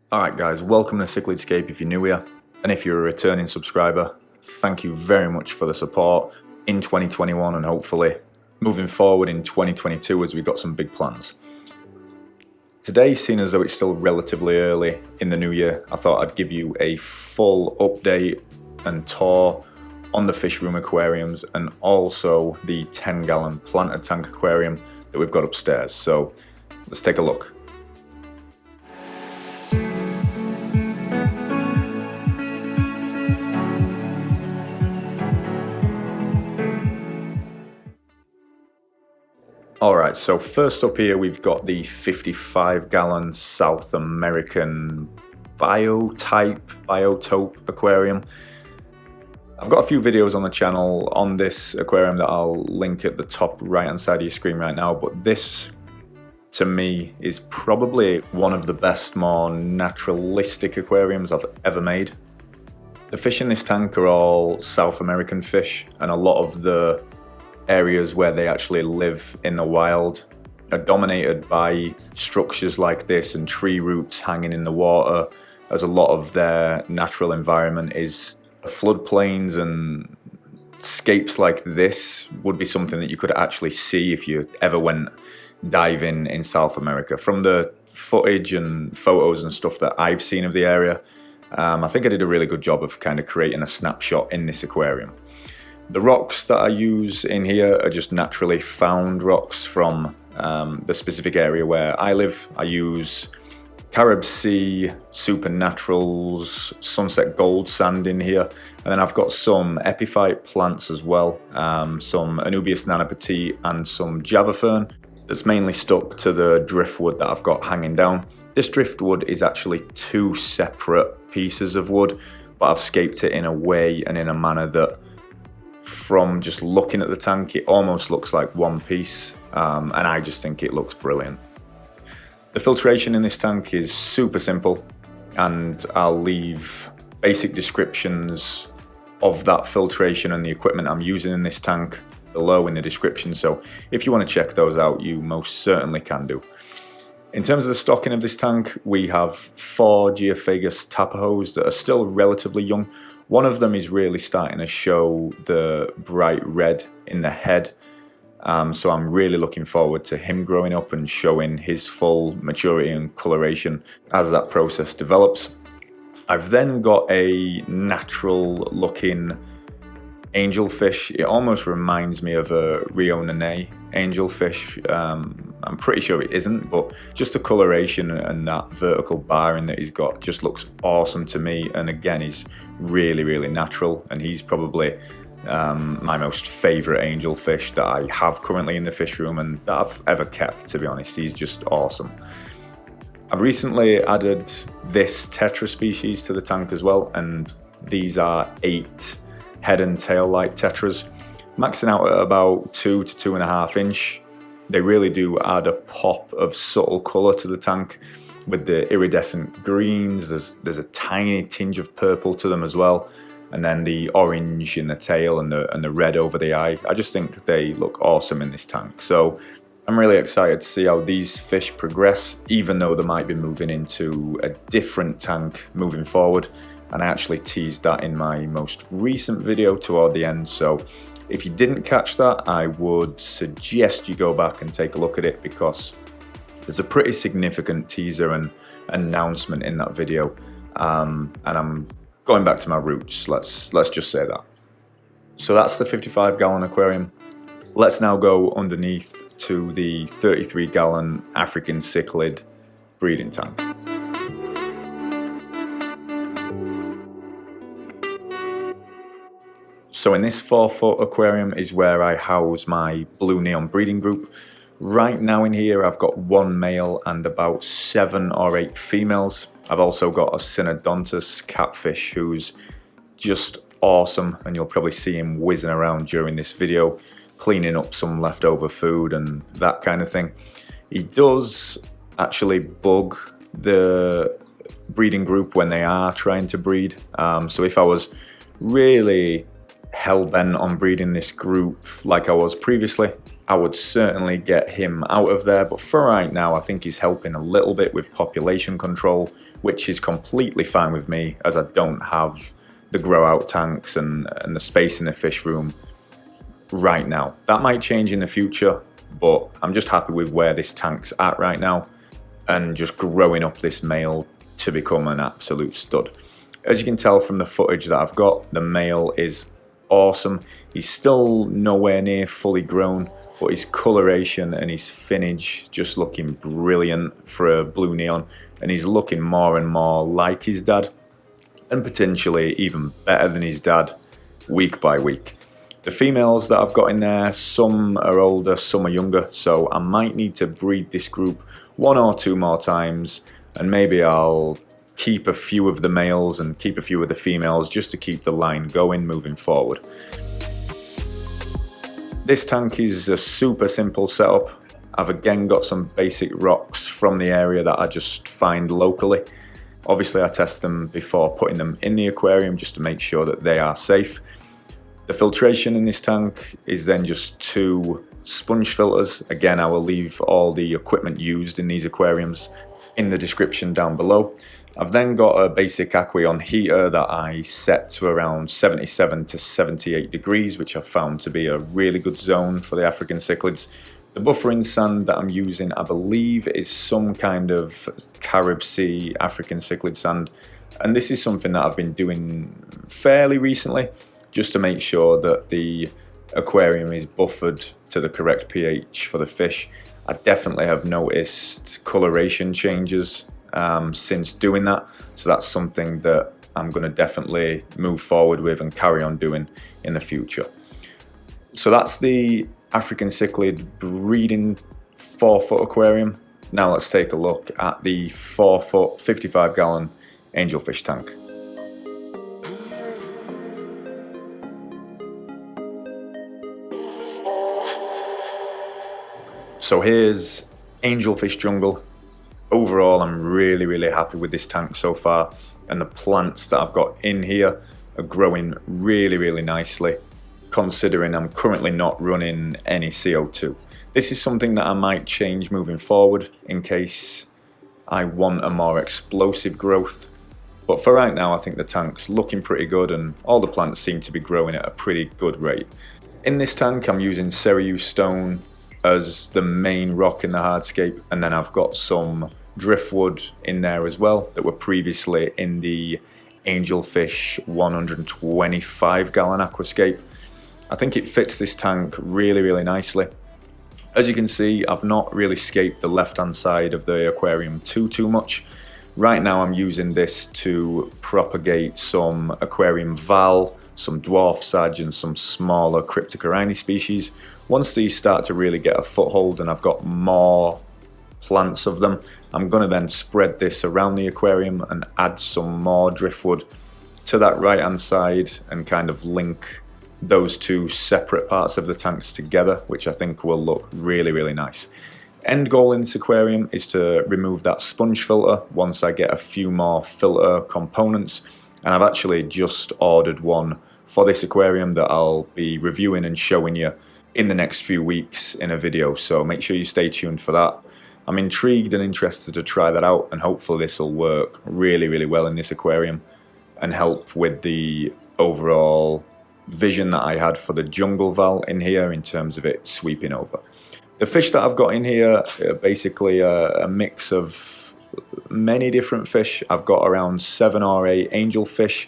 Alright guys, welcome to Cichlidscape if you're new here, and if you're a returning subscriber, thank you very much for the support in 2021 and hopefully moving forward in 2022 as we've got some big plans. Today, seeing as though it's still relatively early in the new year, I thought I'd give you a full update and tour on the Fishroom aquariums and also the 10-gallon planted tank aquarium that we've got upstairs. So let's take a look. Alright, so first up here we've got the 55-gallon South American Biotope aquarium. I've got a few videos on the channel on this aquarium that I'll link at the top right hand side of your screen right now, but this to me is probably one of the best, more naturalistic aquariums I've ever made. The fish in this tank are all South American fish, and a lot of the areas where they actually live in the wild are dominated by structures like this and tree roots hanging in the water, as a lot of their natural environment is floodplains, and scapes like this would be something that you could actually see if you ever went diving in South America. From the footage and photos and stuff that I've seen of the area, I think I did a really good job of kind of creating a snapshot in this aquarium. The rocks that I use in here are just naturally found rocks from the specific area where I live. I use Carib Sea, Supernaturals, Sunset Gold Sand in here, and then I've got some epiphyte plants as well, some Anubias nanopetit and some Java fern that's mainly stuck to the driftwood that I've got hanging down. This driftwood is actually two separate pieces of wood, but I've scaped it in a way and in a manner that from just looking at the tank, it almost looks like one piece, and I just think it looks brilliant. The filtration in this tank is super simple, and I'll leave basic descriptions of that filtration and the equipment I'm using in this tank below in the description, so if you want to check those out, you most certainly can do. In terms of the stocking of this tank, we have 4 Geophagus Tapajos that are still relatively young. One of them is really starting to show the bright red in the head, so I'm really looking forward to him growing up and showing his full maturity and coloration as that process develops. I've then got a natural looking angelfish. It almost reminds me of a Rio Nene angelfish. I'm pretty sure it isn't, but just the coloration and that vertical barring that he's got just looks awesome to me. And again, he's really natural, and he's probably my most favourite angelfish that I have currently in the fish room and that I've ever kept, to be honest. He's just awesome. I've recently added this Tetra species to the tank as well, and these are 8 head and tail like tetras, maxing out at about 2 to 2.5 inch. They really do add a pop of subtle colour to the tank with the iridescent greens. There's a tiny tinge of purple to them as well, and then the orange in the tail and the red over the eye. I just think they look awesome in this tank. So I'm really excited to see how these fish progress, even though they might be moving into a different tank moving forward. And I actually teased that in my most recent video toward the end, so if you didn't catch that, I would suggest you go back and take a look at it, because there's a pretty significant teaser and announcement in that video, and I'm going back to my roots, let's just say that. So that's the 55-gallon aquarium. Let's now go underneath to the 33-gallon African cichlid breeding tank. So in this 4-foot aquarium is where I house my blue neon breeding group. Right now in here I've got 1 male and about 7 or 8 females. I've also got a synodontis catfish who's just awesome, and you'll probably see him whizzing around during this video, cleaning up some leftover food and that kind of thing. He does actually bug the breeding group when they are trying to breed. So if I was really hell-bent on breeding this group like I was previously, I would certainly get him out of there, but for right now I think he's helping a little bit with population control, which is completely fine with me, as I don't have the grow out tanks and the space in the fish room right now. That might change in the future, but I'm just happy with where this tank's at right now and just growing up this male to become an absolute stud. As you can tell from the footage that I've got, the male is awesome. He's still nowhere near fully grown, but his coloration and his finnage just looking brilliant for a blue neon, and he's looking more and more like his dad, and potentially even better than his dad week by week. The females that I've got in there, some are older, some are younger, so I might need to breed this group 1 or 2 more times, and maybe I'll keep a few of the males and keep a few of the females just to keep the line going moving forward. This tank is a super simple setup. I've again got some basic rocks from the area that I just find locally. Obviously I test them before putting them in the aquarium just to make sure that they are safe. The filtration in this tank is then just 2 sponge filters. Again, I will leave all the equipment used in these aquariums in the description down below. I've then got a basic Aquarium heater that I set to around 77 to 78 degrees, which I've found to be a really good zone for the African cichlids. The buffering sand that I'm using, I believe, is some kind of Carib Sea African cichlid sand. And this is something that I've been doing fairly recently, just to make sure that the aquarium is buffered to the correct pH for the fish. I definitely have noticed coloration changes since doing that, so that's something that I'm going to definitely move forward with and carry on doing in the future. So that's the African cichlid breeding 4-foot aquarium. Now let's take a look at the 4-foot 55-gallon angelfish tank. So here's Angelfish Jungle. Overall, I'm really happy with this tank so far, and the plants that I've got in here are growing really nicely, considering I'm currently not running any CO2. This is something that I might change moving forward in case I want a more explosive growth. But for right now, I think the tank's looking pretty good and all the plants seem to be growing at a pretty good rate. In this tank, I'm using Seiryu Stone as the main rock in the hardscape, and then I've got some driftwood in there as well that were previously in the Angelfish 125-gallon aquascape. I think it fits this tank really nicely. As you can see, I've not really scaped the left-hand side of the aquarium too much. Right now I'm using this to propagate some aquarium val, some dwarf sage and some smaller cryptocorini species. Once these start to really get a foothold and I've got more plants of them, I'm going to then spread this around the aquarium and add some more driftwood to that right hand side and kind of link those 2 separate parts of the tanks together, which I think will look really nice. End goal in this aquarium is to remove that sponge filter once I get a few more filter components, and I've actually just ordered one for this aquarium that I'll be reviewing and showing you in the next few weeks in a video, so make sure you stay tuned for that. I'm intrigued and interested to try that out, and hopefully this will work really well in this aquarium and help with the overall vision that I had for the jungle val in here in terms of it sweeping over. The fish that I've got in here are basically a mix of many different fish. I've got around 7 or 8 angelfish.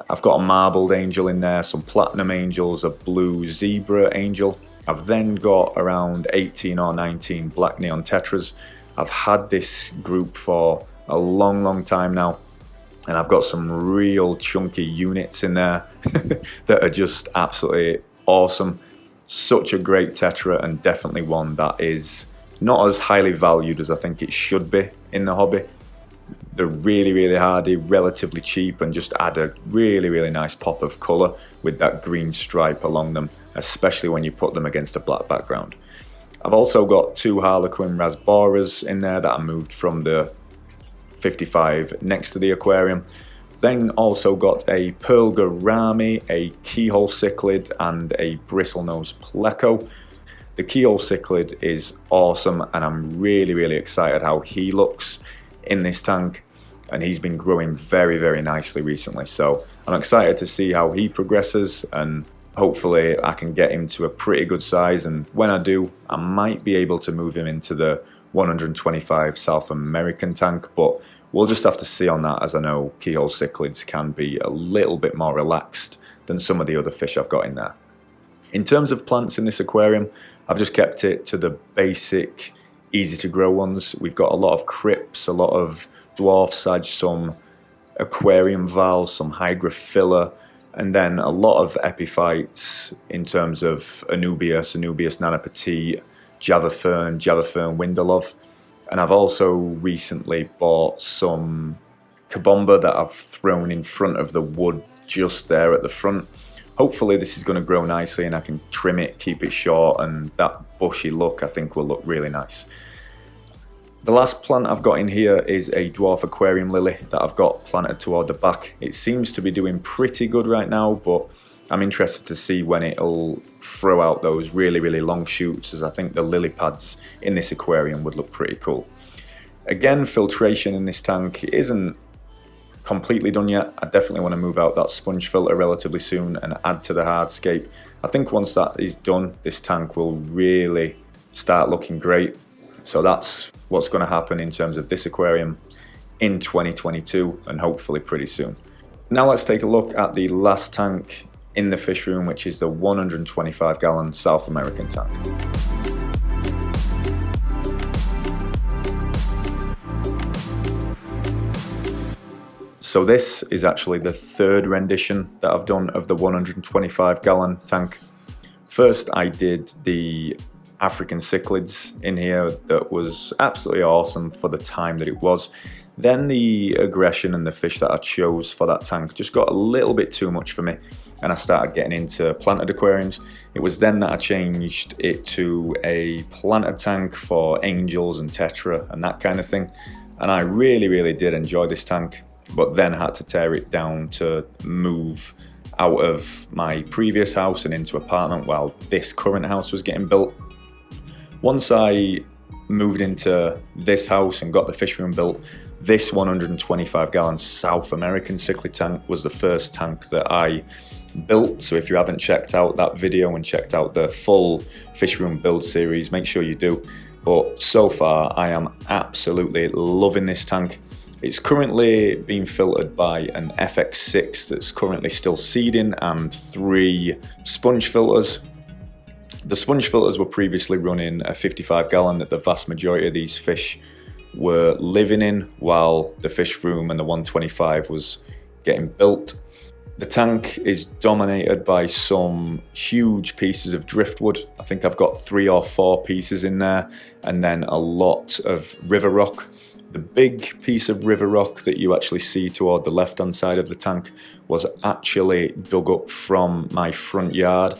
I've got a marbled angel in there, some platinum angels, a blue zebra angel. I've then got around 18 or 19 black neon tetras. I've had this group for a long time now, and I've got some real chunky units in there that are just absolutely awesome. Such a great tetra, and definitely one that is not as highly valued as I think it should be in the hobby. They're really hardy, relatively cheap, and just add a really nice pop of colour with that green stripe along them, especially when you put them against a black background. I've also got 2 harlequin rasboras in there that I moved from the 55 next to the aquarium. Then also got a pearl gourami, a keyhole cichlid, and a bristlenose pleco. The keyhole cichlid is awesome, and I'm really excited how he looks in this tank, and he's been growing very nicely recently. So I'm excited to see how he progresses, and hopefully I can get him to a pretty good size, and when I do, I might be able to move him into the 125 South American tank, but we'll just have to see on that, as I know keyhole cichlids can be a little bit more relaxed than some of the other fish I've got in there. In terms of plants in this aquarium, I've just kept it to the basic, easy to grow ones. We've got a lot of crypts, a lot of dwarf sage, some aquarium valves, some hygrophila, and then a lot of epiphytes in terms of Anubias nana petite, Java fern winterlove. And I've also recently bought some kabomba that I've thrown in front of the wood just there at the front. Hopefully this is going to grow nicely and I can trim it, keep it short, and that bushy look I think will look really nice. The last plant I've got in here is a dwarf aquarium lily that I've got planted toward the back. It seems to be doing pretty good right now, but I'm interested to see when it'll throw out those really long shoots, as I think the lily pads in this aquarium would look pretty cool. Again, filtration in this tank isn't completely done yet. I definitely want to move out that sponge filter relatively soon and add to the hardscape. I think once that is done, this tank will really start looking great. So that's what's going to happen in terms of this aquarium in 2022, and hopefully pretty soon. Now let's take a look at the last tank in the fish room, which is the 125 gallon South American tank. So this is actually the third rendition that I've done of the 125 gallon tank. First I did the African cichlids in here that was absolutely awesome for the time that it was. Then the aggression and the fish that I chose for that tank just got a little bit too much for me, and I started getting into planted aquariums. It was then that I changed it to a planted tank for angels and tetra and that kind of thing, and I really did enjoy this tank, but then had to tear it down to move out of my previous house and into apartment while this current house was getting built. Once I moved into this house and got the fish room built, this 125 gallon South American cichlid tank was the first tank that I built. So if you haven't checked out that video and checked out the full fish room build series, make sure you do. But so far I am absolutely loving this tank. It's currently being filtered by an FX6 that's currently still seeding and 3 sponge filters. The sponge filters were previously running a 55 gallon that the vast majority of these fish were living in, while the fish room and the 125 was getting built. The tank is dominated by some huge pieces of driftwood. I think I've got 3 or 4 pieces in there, and then a lot of river rock. The big piece of river rock that you actually see toward the left hand side of the tank was actually dug up from my front yard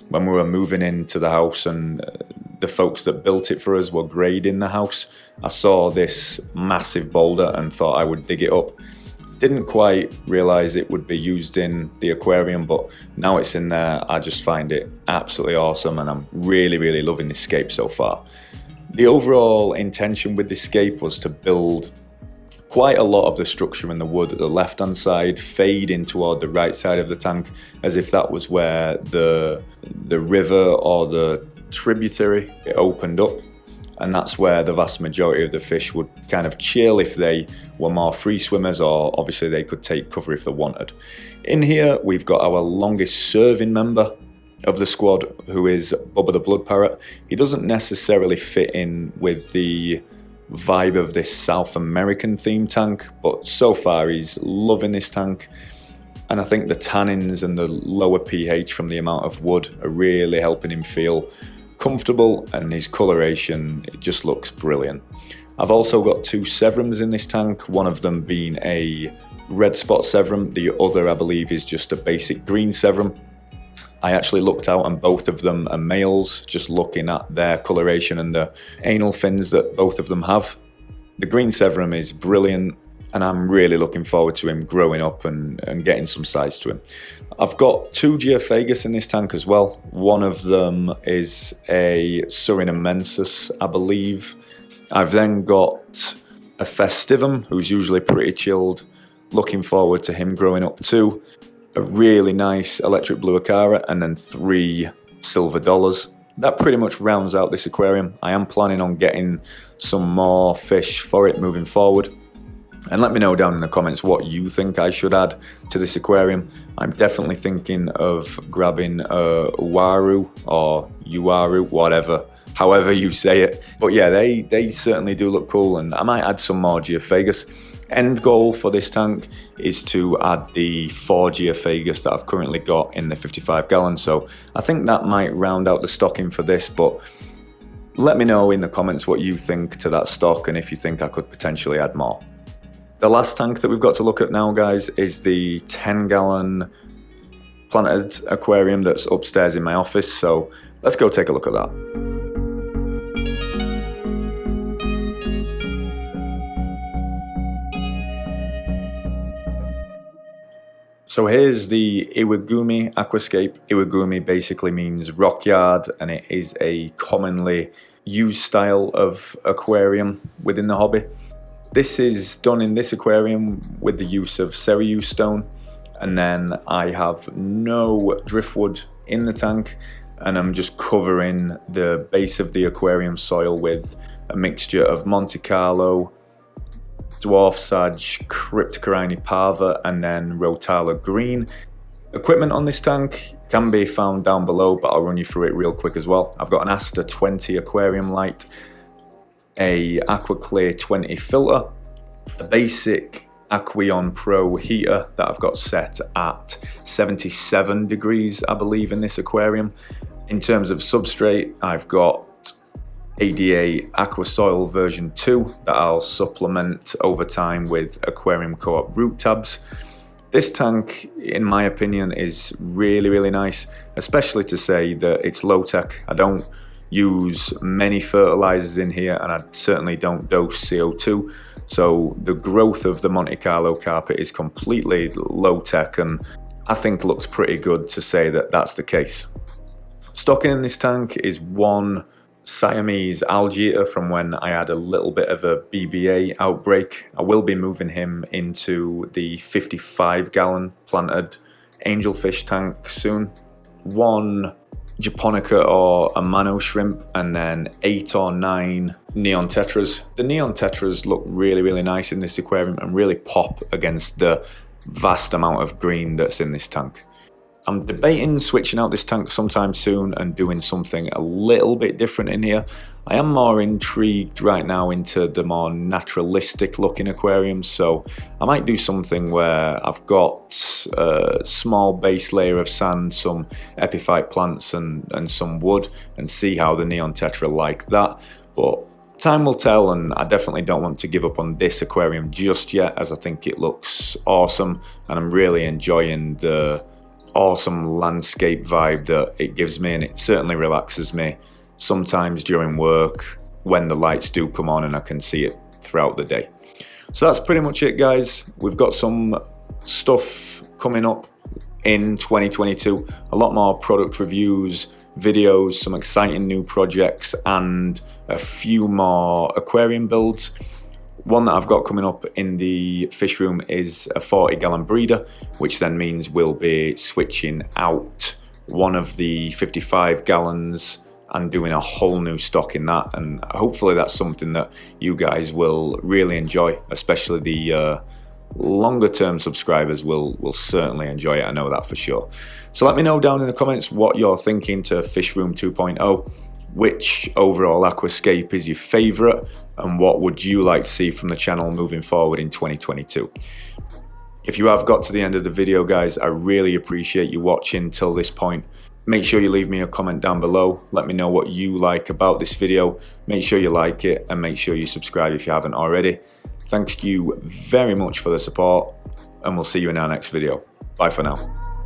when we were moving into the house, and the folks that built it for us were grading the house. I saw this massive boulder and thought I would dig it up. Didn't quite realize it would be used in the aquarium, but now it's in there, I just find it absolutely awesome, and I'm really loving this scape so far. The overall intention with this scape was to build quite a lot of the structure in the wood at the left hand side, fade in toward the right side of the tank, as if that was where the river or the tributary it opened up, and that's where the vast majority of the fish would kind of chill if they were more free swimmers, or obviously they could take cover if they wanted. In here we've got our longest serving member of the squad, who is Bubba the Blood Parrot. He doesn't necessarily fit in with the vibe of this South American themed tank, but so far he's loving this tank, and I think the tannins and the lower pH from the amount of wood are really helping him feel comfortable, and his coloration, it just looks brilliant. I've also got 2 Severums in this tank, one of them being a red Spot Severum, the other I believe is just a basic green Severum. I actually looked out and both of them are males, just looking at their coloration and the anal fins that both of them have. The green Severum is brilliant. and I'm really looking forward to him growing up and getting some size to him. I've got 2 Geophagus in this tank as well. One of them is a Surinamensis, I believe. I've then got a Festivum, who's usually pretty chilled. Looking forward to him growing up too. A really nice electric blue Acara, and then 3 silver dollars. That pretty much rounds out this aquarium. I am planning on getting some more fish for it moving forward. And let me know down in the comments what you think I should add to this aquarium. I'm definitely thinking of grabbing a Uaru or Uaru, whatever, however you say it. But yeah, they certainly do look cool, and I might add some more Geophagus. End goal for this tank is to add the 4 Geophagus that I've currently got in the 55 gallon. So I think that might round out the stocking for this, but let me know in the comments what you think to that stock and if you think I could potentially add more. The last tank that we've got to look at now, guys, is the 10 gallon planted aquarium that's upstairs in my office. So let's go take a look at that. So here's the Iwagumi Aquascape. Iwagumi basically means rock yard, and it is a commonly used style of aquarium within the hobby. This is done in this aquarium with the use of Seiryu stone, and then I have no driftwood in the tank, and I'm just covering the base of the aquarium soil with a mixture of Monte Carlo, dwarf sage, cryptocorini parva, and then rotala green. Equipment on this tank can be found down below, but I'll run you through it real quick as well. I've got an Asta 20 aquarium light, a AquaClear 20 filter, a basic Aquion Pro heater that I've got set at 77 degrees, I believe, in this aquarium. In terms of substrate, I've got ADA Aquasoil version 2 that I'll supplement over time with Aquarium Co-op root tabs. This tank, in my opinion, is really, really nice, especially to say that it's low tech. I don't use many fertilizers in here, and I certainly don't dose CO2. So the growth of the Monte Carlo carpet is completely low tech, and I think looks pretty good to say that that's the case. Stocking in this tank is 1 Siamese algae eater from when I had a little bit of a BBA outbreak. I will be moving him into the 55 gallon planted angelfish tank soon. 1 Japonica or Amano shrimp, and then 8 or 9 neon tetras. The neon tetras look really, really nice in this aquarium and really pop against the vast amount of green that's in this tank. I'm debating switching out this tank sometime soon and doing something a little bit different in here. I am more intrigued right now into the more naturalistic looking aquariums, so I might do something where I've got a small base layer of sand, some epiphyte plants and some wood, and see how the neon tetra like that. But time will tell, and I definitely don't want to give up on this aquarium just yet, as I think it looks awesome, and I'm really enjoying the awesome landscape vibe that it gives me, and it certainly relaxes me sometimes during work when the lights do come on and I can see it throughout the day. So that's pretty much it, guys. We've got some stuff coming up in 2022, a lot more product reviews, videos, some exciting new projects, and a few more aquarium builds. One that I've got coming up in the fish room is a 40 gallon breeder, which then means we'll be switching out one of the 55 gallons and doing a whole new stock in that, and hopefully that's something that you guys will really enjoy, especially the longer term subscribers will certainly enjoy it, I know that for sure. So let me know down in the comments what you're thinking to Fishroom 2.0. Which overall aquascape is your favourite, and what would you like to see from the channel moving forward in 2022? If you have got to the end of the video, guys, I really appreciate you watching till this point. Make sure you leave me a comment down below. Let me know what you like about this video. Make sure you like it, and make sure you subscribe if you haven't already. Thank you very much for the support, and we'll see you in our next video. Bye for now.